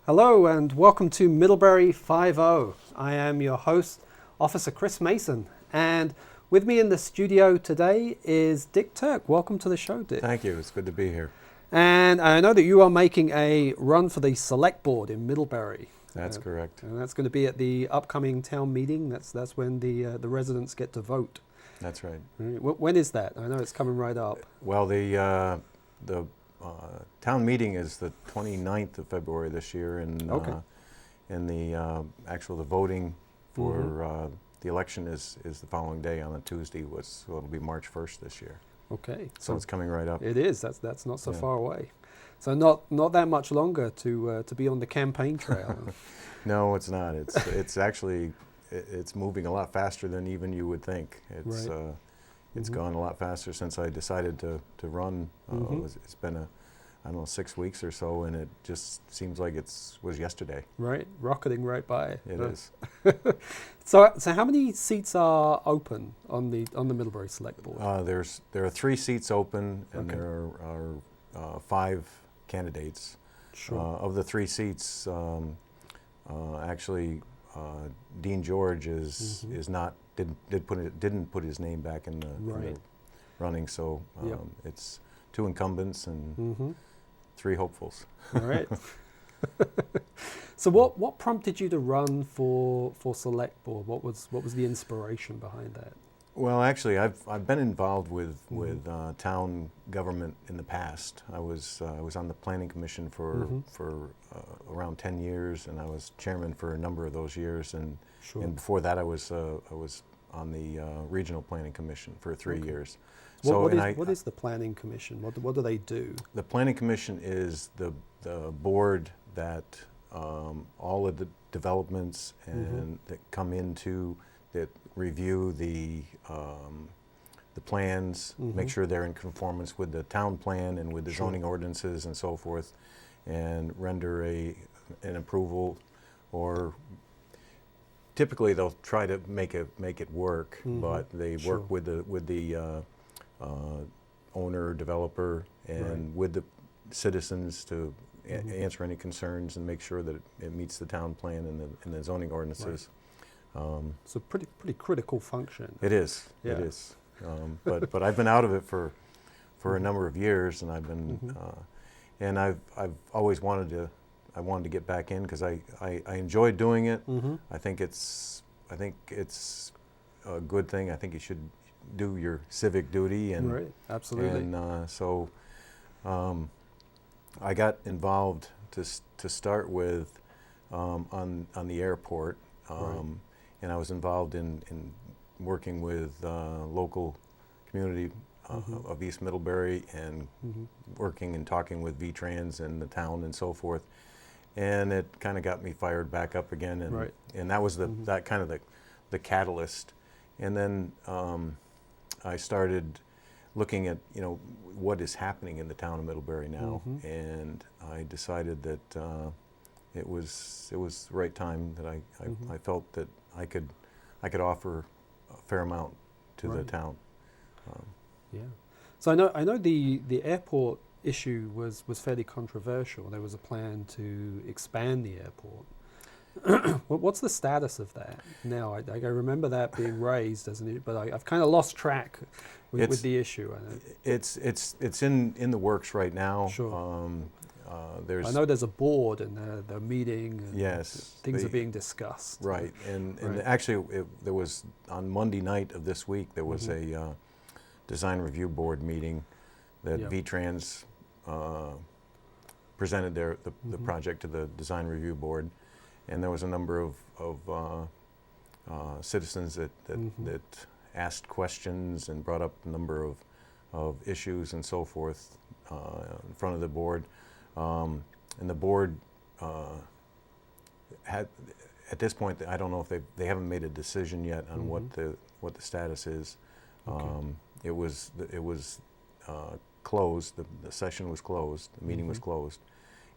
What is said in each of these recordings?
Hello and welcome to Middlebury 5-0. I am your host, Officer Chris Mason, and with me in the studio today is Dick Terk. Welcome to the show, Dick. Thank you. It's good to be here. And I know that you are making a run for the Selectboard in Middlebury. That's correct. And that's going to be at the upcoming town meeting. That's when the residents get to vote. That's right. When is that? I know it's coming right up. Well, the town meeting is the 29th of February this year, and the voting for the election is the following day on a Tuesday. So it'll be March 1st this year. Okay. So it's coming right up. It is. That's not so far away. So not that much longer to be on the campaign trail. No, it's not. It's actually it's moving a lot faster than even you would think. It's gone a lot faster since I decided to run. It's been 6 weeks or so, and it just seems like it was yesterday. Right, rocketing right by. It is. So how many seats are open on the Middlebury Selectboard? There are 3 seats open, and there are 5 candidates. Sure. Of the 3 seats, actually, Dean George didn't put his name back in the running, so it's 2 incumbents and 3 hopefuls. All right. So what prompted you to run for Selectboard? What was the inspiration behind that? Well, actually, I've been involved with town government in the past. I was on the planning commission for around 10 years, and I was chairman for a number of those years. And before that, I was on the regional planning commission for 3 years. What is the planning commission? What do they do? The planning commission is the board that all of the developments that come into that review the plans, make sure they're in conformance with the town plan and with the zoning ordinances and so forth, and render an approval, or typically they'll try to make it work, but they work with the owner, developer, and with the citizens to answer any concerns and make sure that it meets the town plan and the zoning ordinances. It's a pretty critical function. It is. Yeah. It is. But I've been out of it for a number of years, and I've been and I've always wanted to get back in because I enjoy doing it. I think it's a good thing. I think you should do your civic duty, and absolutely. And so I got involved to start with on the airport. And I was involved in working with local community of East Middlebury, and working and talking with V-Trans and the town and so forth. And it kind of got me fired back up again, and that was that kind of the catalyst. And then I started looking at what is happening in the town of Middlebury now, and I decided that it was the right time, that I felt that I could offer a fair amount to the town. So I know the airport issue was fairly controversial. There was a plan to expand the airport. What's the status of that now? I remember that being raised, but I've kind of lost track with the issue. It's in the works right now. Sure. I know there's a board, and they're meeting, and things are being discussed. Right, and actually there was, on Monday night of this week, there was a design review board meeting that V-Trans presented the project to the design review board, and there was a number of citizens that asked questions and brought up a number of issues and so forth in front of the board. And the board had, at this point, I don't know if they haven't made a decision yet on what the status is. It was closed. The session was closed. The meeting was closed,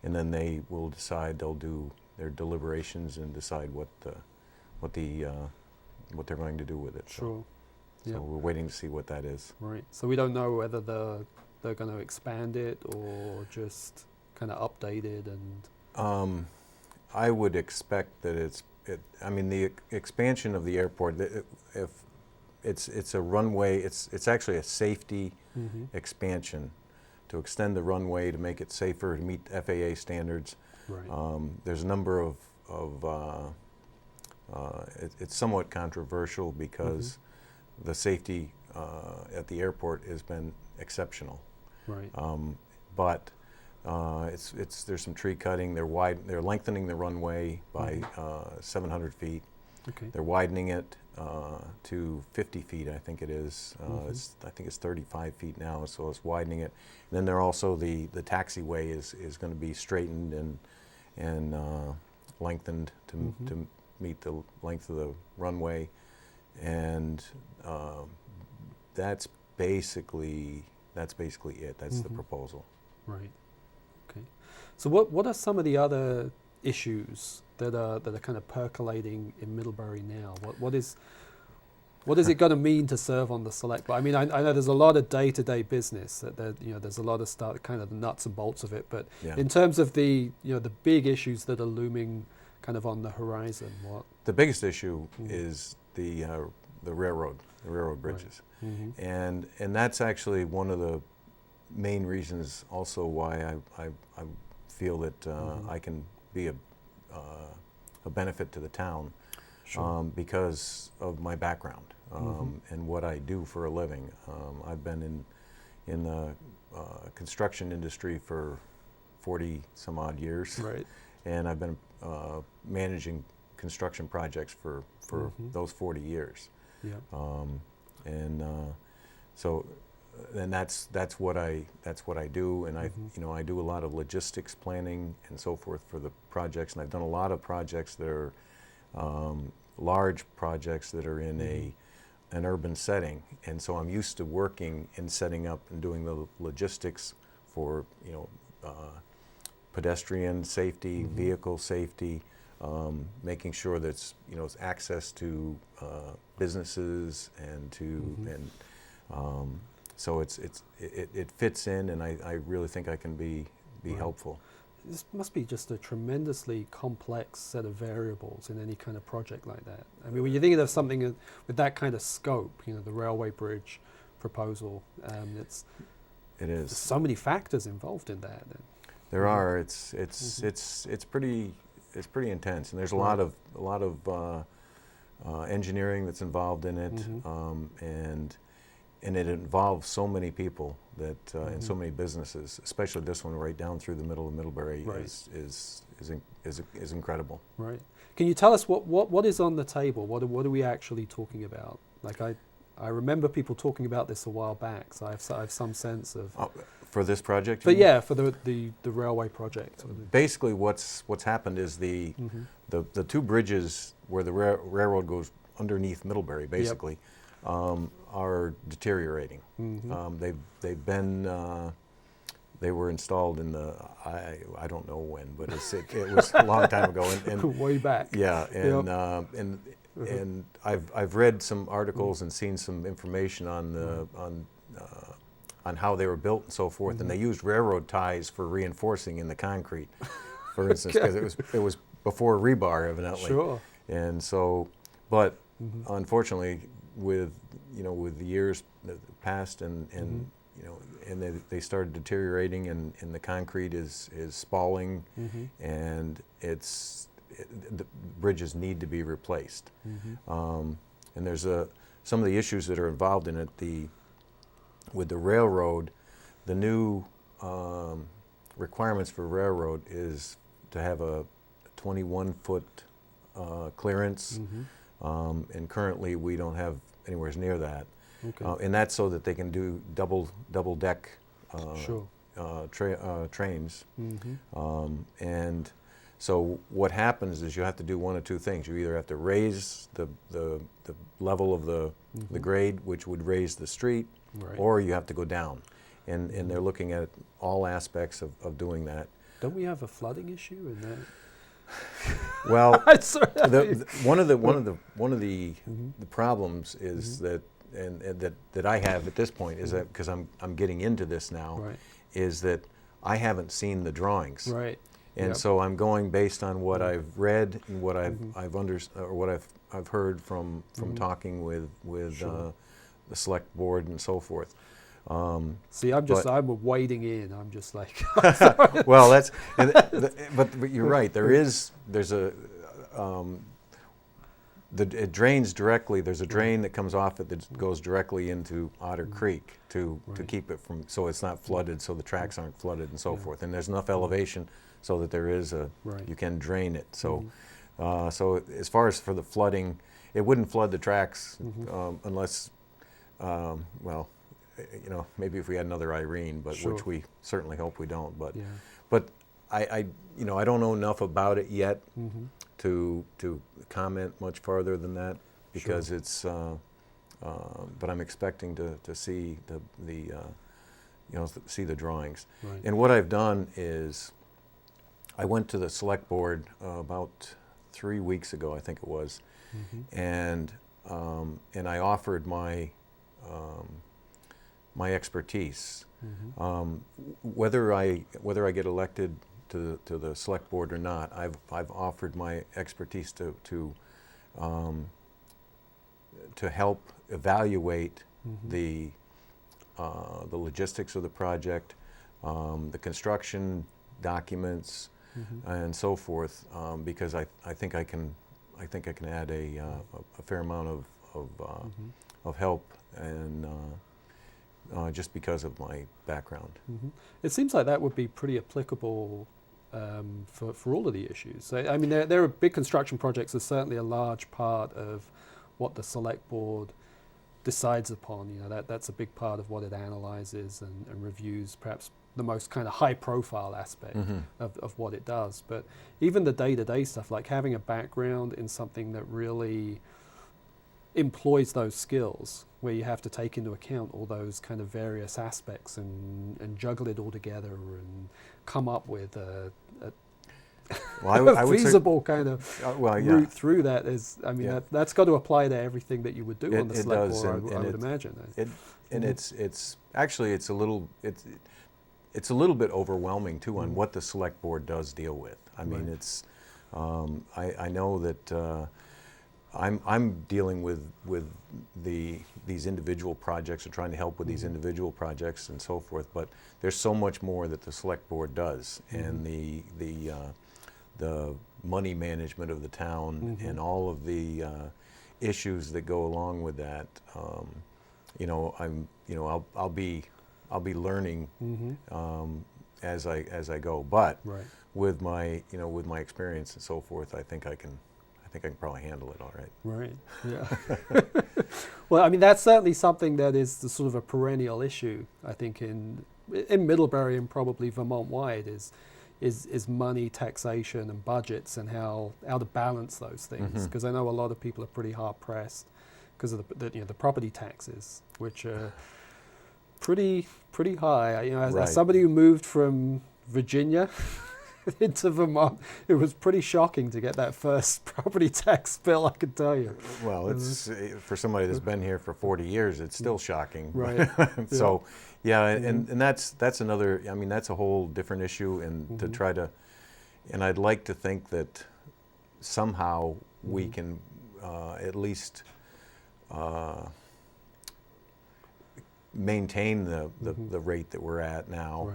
and then they will decide. They'll do their deliberations and decide what they're going to do with it. Sure. So we're waiting to see what that is. Right. So we don't know whether they're going to expand it or just kind of update it and. I would expect that I mean, the expansion of the airport, if it's a runway, it's actually a safety expansion to extend the runway to make it safer, to meet FAA standards. Right. There's a number of it's somewhat controversial because the safety at the airport has been exceptional. Right. But there's some tree cutting. They're lengthening the runway by 700 feet. Okay. They're widening it to 50 feet, I think it is. I think it's 35 feet now, so it's widening it. And then they're also the taxiway is going to be straightened and lengthened to meet the length of the runway, and that's basically it. That's the proposal. Right. Okay. So what are some of the other issues that are kind of percolating in Middlebury now? What is it going to mean to serve on the select board? I mean, I know there's a lot of day-to-day business that there's a lot of stuff, kind of the nuts and bolts of it. But in terms of the the big issues that are looming kind of on the horizon, what? The biggest issue is the railroad bridges, Right. and that's actually one of the main reasons also why I feel that I can be a benefit to the town. Sure. Because of my background and what I do for a living. I've been in the construction industry for 40 some odd years, Right. and I've been managing construction projects for those 40 years. Yeah. And that's what I do, and I do a lot of logistics planning and so forth for the projects, and I've done a lot of projects that are large projects that are in an urban setting, and so I'm used to working and setting up and doing the logistics for pedestrian safety, vehicle safety, making sure that's it's access to businesses and so it fits in, and I really think I can be helpful. This must be just a tremendously complex set of variables in any kind of project like that. I mean, when you think of something with that kind of scope, the railway bridge proposal, it is. There's so many factors involved in that. There are. It's pretty intense, and there's a lot of engineering that's involved in it, and it involves so many people that and so many businesses, especially this one right down through the middle of Middlebury, Right. is incredible. Right. Can you tell us what is on the table? What are we actually talking about? Like I remember people talking about this a while back, so I have some sense of. For this project? But yeah, for the railway project. Basically, what's happened is the two bridges where the railroad goes underneath Middlebury, basically, are deteriorating. They've been they were installed in the I don't know when, but it was a long time ago. And way back. Yeah, and I've read some articles and seen some information on how they were built and so forth, and they used railroad ties for reinforcing in the concrete, for instance, because it was before rebar, evidently. Sure. And so, but unfortunately, with the years that passed and they started deteriorating, and the concrete is spalling, and the bridges need to be replaced. And there's some of the issues that are involved in it. With the railroad, the new requirements for railroad is to have a 21-foot clearance, and currently we don't have anywhere near that. Okay. And that's so that they can do double deck trains. And so what happens is you have to do one of two things. You either have to raise the level of the grade, which would raise the street, right, or you have to go down. And they're looking at all aspects of doing that. Don't we have a flooding issue in that? Well, one of the problems is that I have at this point is that because I'm getting into this now, right, is that I haven't seen the drawings. Right. And Yep. so I'm going based on what Mm. I've read and what Mhm. or what I've heard from Mhm. talking with Sure. the select board and so forth. See, But I'm wading in. I'm just like, well, but you're right. There's a it drains directly. There's a drain that comes off it that goes directly into Otter Creek to Right. keep it from, so it's not flooded, so the tracks aren't flooded and so Yeah. forth. And there's enough elevation so that there is Right. you can drain it. So, so as far as for the flooding, it wouldn't flood the tracks unless, well, maybe if we had another Irene, but Sure. which we certainly hope we don't. But Yeah. but I don't know enough about it yet Mm-hmm. to comment much farther than that, because it's. But I'm expecting to see see the drawings. Right. And what I've done is, I went to the select board about 3 weeks ago, I think it was, and I offered my my expertise. Whether I get elected to the select board or not, I've offered my expertise to help evaluate the logistics of the project, the construction documents, and so forth, because I think I can add a fair amount of help, and just because of my background. It seems like that would be pretty applicable for all of the issues. So, I mean, there are big construction projects are certainly a large part of what the select board decides upon. That's a big part of what it analyzes and reviews, perhaps the most kind of high profile aspect of what it does. But even the day-to-day stuff, like having a background in something that really employs those skills, where you have to take into account all those kind of various aspects and juggle it all together and come up with a feasible kind of route through that. That's got to apply to everything that you would do on the select board, I would imagine. It's actually it's a little bit overwhelming too on what the select board does deal with. I mean, it's I know that I'm dealing with these individual projects, or trying to help with these individual projects and so forth. But there's so much more that the select board does, and the money management of the town, and all of the issues that go along with that. I'll be learning as I go. But with my experience and so forth, I think I can probably handle it all right. Right. Yeah. Well, I mean, that's certainly something that is the sort of a perennial issue, I think, in Middlebury and probably Vermont-wide, is money, taxation, and budgets, and how to balance those things. Because I know a lot of people are pretty hard pressed because of the property taxes, which are pretty high. As somebody who moved from Virginia into Vermont, it was pretty shocking to get that first property tax bill, I can tell you. Well, it's for somebody that's been here for 40 years, it's still shocking. Right. So, and that's another, I mean, that's a whole different issue, and to try to, and I'd like to think that somehow we can at least maintain the rate that we're at now.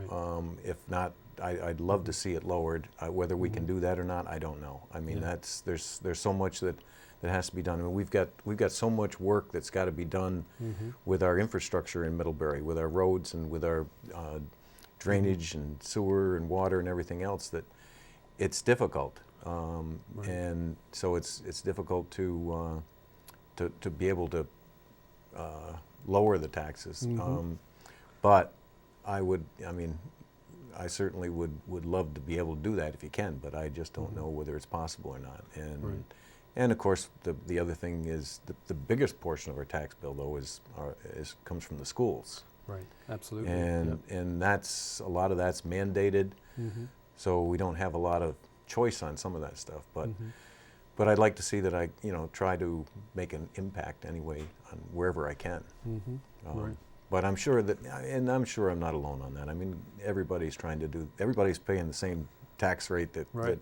If not, I'd love to see it lowered. Whether we can do that or not, I don't know. I mean, there's so much that has to be done. I mean, we've got so much work that's got to be done with our infrastructure in Middlebury, with our roads and with our drainage and sewer and water and everything else, that it's difficult. And so it's difficult to be able to lower the taxes. But I certainly would love to be able to do that if you can, but I just don't know whether it's possible or not. And of course, the other thing is the biggest portion of our tax bill, though, comes from the schools. Right. Absolutely. And that's a lot of that's mandated, so we don't have a lot of choice on some of that stuff. But I'd like to see that I try to make an impact anyway on wherever I can. But I'm sure I'm not alone on that. I mean, everybody's paying the same tax rate that Right.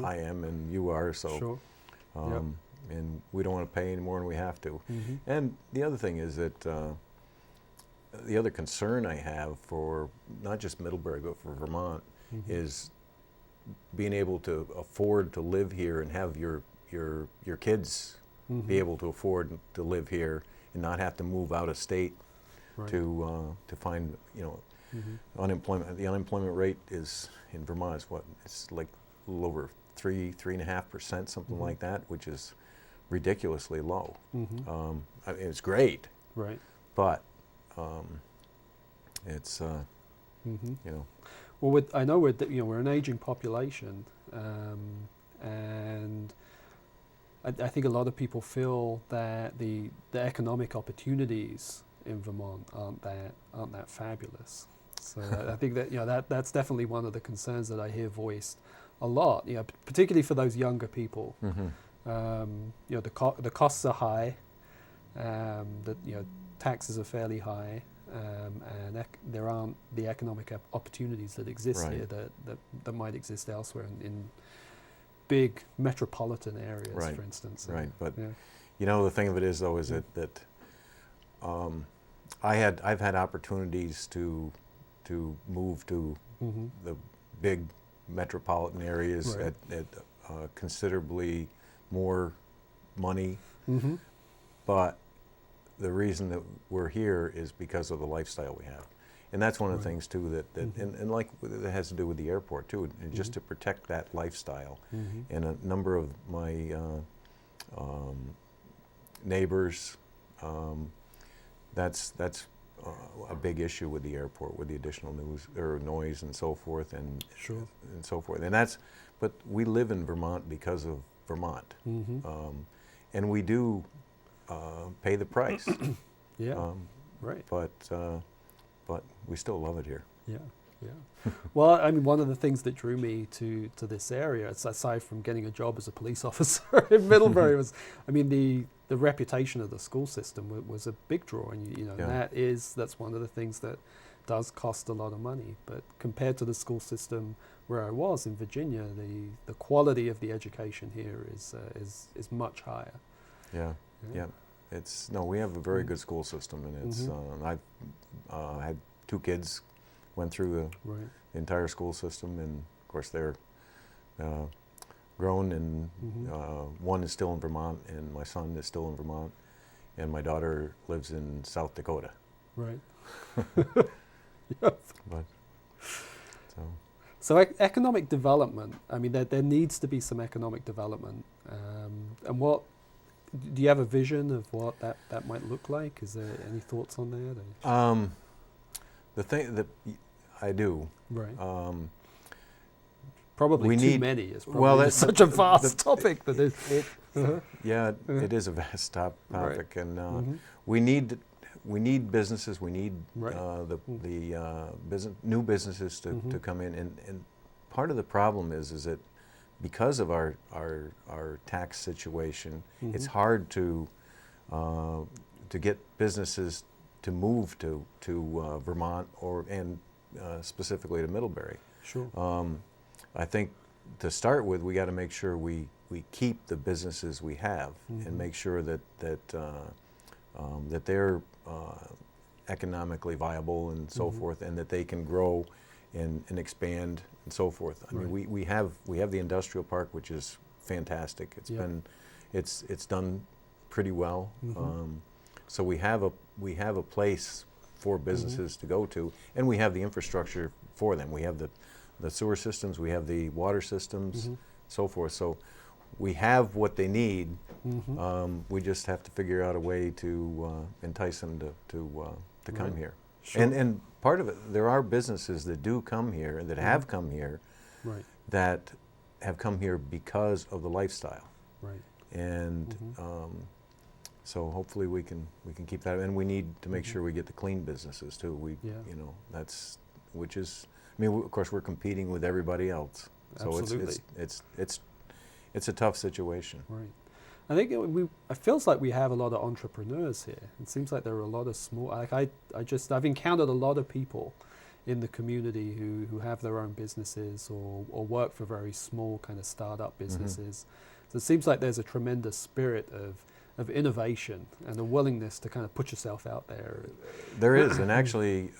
I am and you are. So, Sure. and we don't want to pay any more than we have to. Mm-hmm. And the other thing is that the other concern I have for not just Middlebury but for Vermont Mm-hmm. is being able to afford to live here and have your kids Mm-hmm. be able to afford to live here and not have to move out of state Right. to find, Mm-hmm. unemployment. The unemployment rate is in Vermont is what? It's like a little over 3.5%, something Mhm. like that, which is ridiculously low. Mm-hmm. I mean, it's great, Right. but it's Mm-hmm. you know Well, I know we're an aging population, and I think a lot of people feel that the economic opportunities in Vermont aren't that fabulous. So I think that that's definitely one of the concerns that I hear voiced a lot. Particularly for those younger people. The costs are high. Taxes are fairly high. And there aren't the economic opportunities that exist Right. here that might exist elsewhere in big metropolitan areas, Right. for instance. Right, but Yeah. the thing of it is though is that I've had opportunities to move to Mm-hmm. the big metropolitan areas Right. at considerably more money, Mm-hmm. but the reason that we're here is because of the lifestyle we have. And that's one of the Right. things too that Mhm. and like that has to do with the airport too, and just to protect that lifestyle. Mm-hmm. And a number of my neighbors, that's a big issue with the airport, with the additional noise and so forth, and Sure. so forth. And that's, but we live in Vermont because of Vermont, Mm-hmm. and we do pay the price. Yeah. Right. But we still love it here. Yeah, yeah. Well, I mean, one of the things that drew me to this area, aside from getting a job as a police officer in Middlebury, was, I mean, the reputation of the school system was a big draw, and Yeah. that's one of the things that does cost a lot of money. But compared to the school system where I was in Virginia, the quality of the education here is much higher. Yeah. Yeah. We have a very good school system, and it's Mhm. I've had 2 kids went through the Right. entire school system, and of course they're grown, and Mhm. one is still in Vermont, and my son is still in Vermont, and my daughter lives in South Dakota. Right. Yeah. But So economic development, I mean, there needs to be some economic development. And do you have a vision of what that might look like? Is there any thoughts on that? the thing that I do, Right. we Probably too need- many. It's well, probably that's such a vast topic that is. yeah, it is a vast topic, and Mhm. we need businesses. We need Right. new businesses to Mhm. come in, and part of the problem is that because of our tax situation, it's Mhm. hard to get businesses to move to Vermont and specifically to Middlebury. Sure. I think to start with, we got to make sure we keep the businesses we have Mhm. and make sure that they're economically viable and so Mhm. forth, and that they can grow and expand and so forth. I mean, Right. we have the industrial park, which is fantastic. It's done pretty well. Mhm. So we have a place for businesses to go to, and we have the infrastructure for them. We have the sewer systems, we have the water systems, Mhm. so forth. So we have what they need. Mhm. We just have to figure out a way to entice them to come Right. here. Sure. And part of it, there are businesses that do come here, that have come here, Right. that have come here because of the lifestyle. Right. And Mhm. so hopefully we can keep that, and we need to make Mhm. sure we get the clean businesses too. Yeah. Which is, I mean, of course we're competing with everybody else, so Absolutely. it's a tough situation. Right. I think it feels like we have a lot of entrepreneurs here. It seems like there are a lot of small. Like I've encountered a lot of people in the community who have their own businesses or work for very small kind of startup businesses. So it seems like there's a tremendous spirit of innovation and a willingness to kind of put yourself out there. There is, and actually,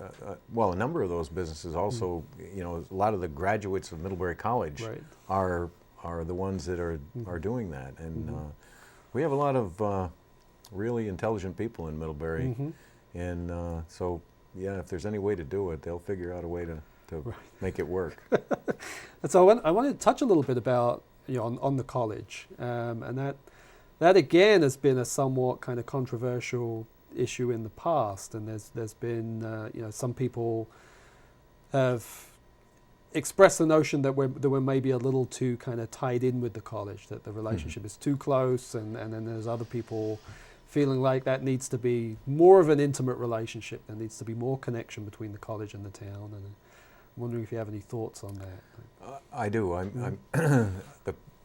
well, a number of those businesses also, you know, a lot of the graduates of Middlebury College Right. are the ones that are doing that, and we have a lot of really intelligent people in Middlebury, and so yeah, if there's any way to do it, they'll figure out a way to make it work. And so I want to touch a little bit about, you know, on the college, and that again has been a somewhat kind of controversial issue in the past, and there's been you know, some people have expressed the notion that we're maybe a little too kind of tied in with the college, that the relationship is too close, and then there's other people feeling like that needs to be more of an intimate relationship. There needs to be more connection between the college and the town, and I'm wondering if you have any thoughts on that. I do. I'm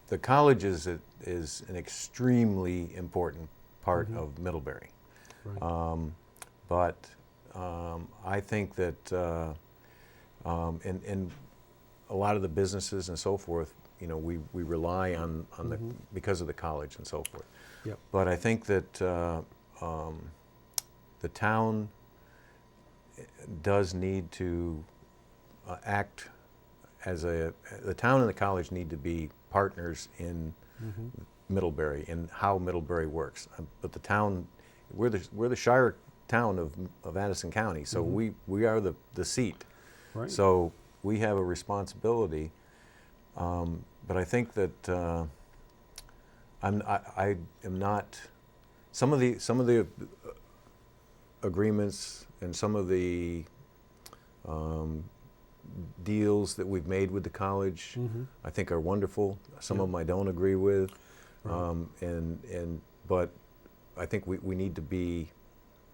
the college is an extremely important part of Middlebury, Right. but I think that in a lot of the businesses and so forth, you know, we rely on the because of the college and so forth. Yep. But I think that the town does need to act as the town and the college need to be partners in Middlebury and how Middlebury works. But the town, we're the shire town of Addison County, so we are the seat. Right. So we have a responsibility. But I think that I am not. Some of the agreements and some of the deals that we've made with the college, I think are wonderful. Some of them I don't agree with, but I think we need to be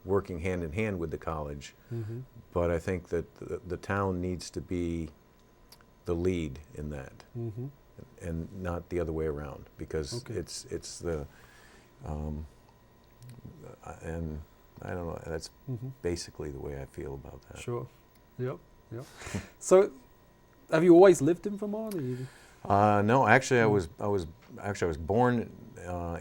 working hand in hand with the college. But I think that the town needs to be the lead in that, and not the other way around, because it's the and I don't know. That's basically the way I feel about that. Sure. Yep. Yep. So, have you always lived in Vermont? Or you... No, actually, I was born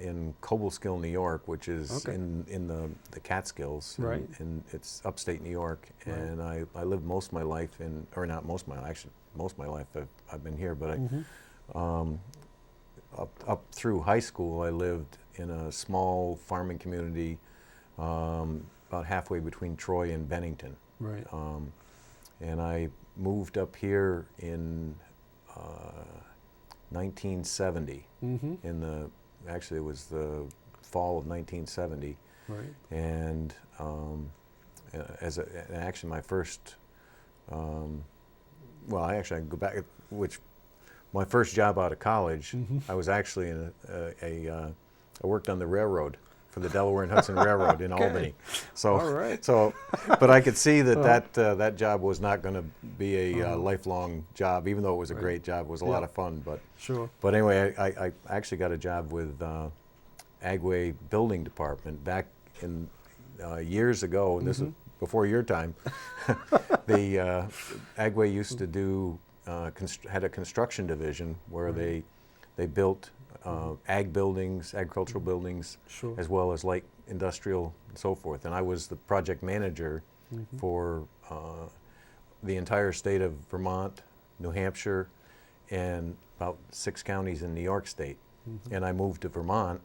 in Cobleskill, New York, which is in the Catskills, Right. and it's upstate New York. Right. And I lived most of my life or not most of my life, actually most of my life I've been here, but up through high school I lived in a small farming community about halfway between Troy and Bennington. Right. And I moved up here in 1970. Actually, it was the fall of 1970. Right. And actually, my first, I go back. My first job out of college, I was actually in I worked on the railroad for the Delaware and Hudson Railroad in Albany. So, all right. But I could see that job was not going to be a lifelong job, even though it was a great job. It was a lot of fun. But sure. But anyway, I actually got a job with Agway Building Department back in years ago, and this was before your time. The Agway used to do had a construction division where they built agricultural buildings, Sure. as well as light industrial and so forth. And I was the project manager for the entire state of Vermont, New Hampshire, and about 6 counties in New York State. And I moved to Vermont.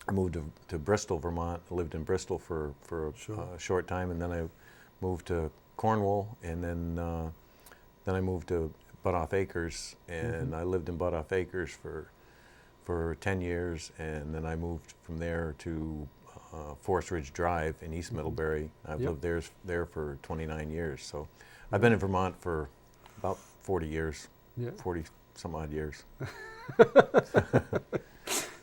I moved to Bristol, Vermont. I lived in Bristol for a short time, and then I moved to Cornwall, and then I moved to Butt-Off Acres, and I lived in Butt-Off Acres for 10 years, and then I moved from there to Forest Ridge Drive in East Middlebury. I've lived there for 29 years. So I've been in Vermont for about 40 years, 40 some odd years.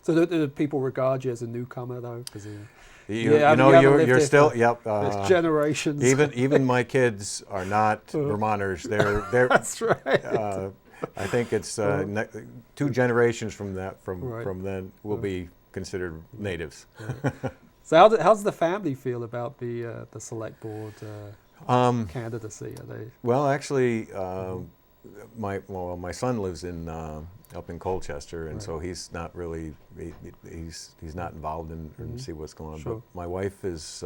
So do people regard you as a newcomer, though? Because you're still there's generations. Even my kids are not Vermonters. They're That's right. I think it's 2 generations from then will be considered natives. Right. So how's the family feel about the select board? candidacy? Are they? Well, actually, my son lives in up in Colchester, and Right. so he's not really he's not involved in see what's going on. Sure. But my wife is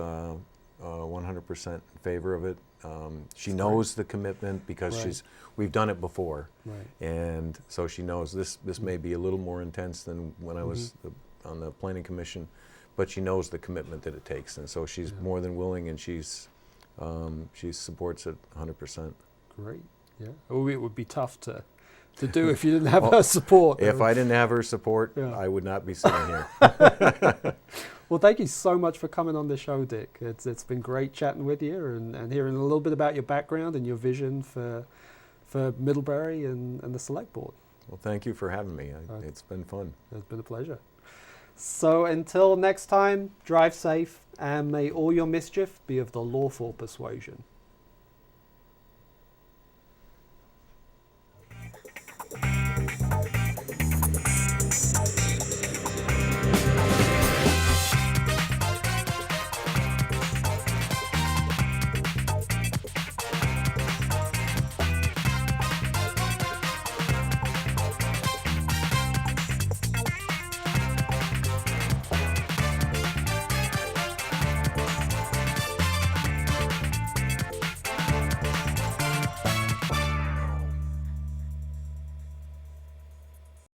100% in favor of it. She That's knows the commitment because Right. we've done it before, Right. and so she knows this may be a little more intense than when I was on the planning commission, but she knows the commitment that it takes, and so she's Yeah. more than willing, and she supports it 100%. Great. Yeah. Oh, it would be tough to do if you didn't have her support. If I didn't have her support, Yeah. I would not be sitting here. Well, thank you so much for coming on the show, Dick. It's been great chatting with you and hearing a little bit about your background and your vision for Middlebury and the Select Board. Well, thank you for having me. It's been fun. It's been a pleasure. So until next time, drive safe and may all your mischief be of the lawful persuasion.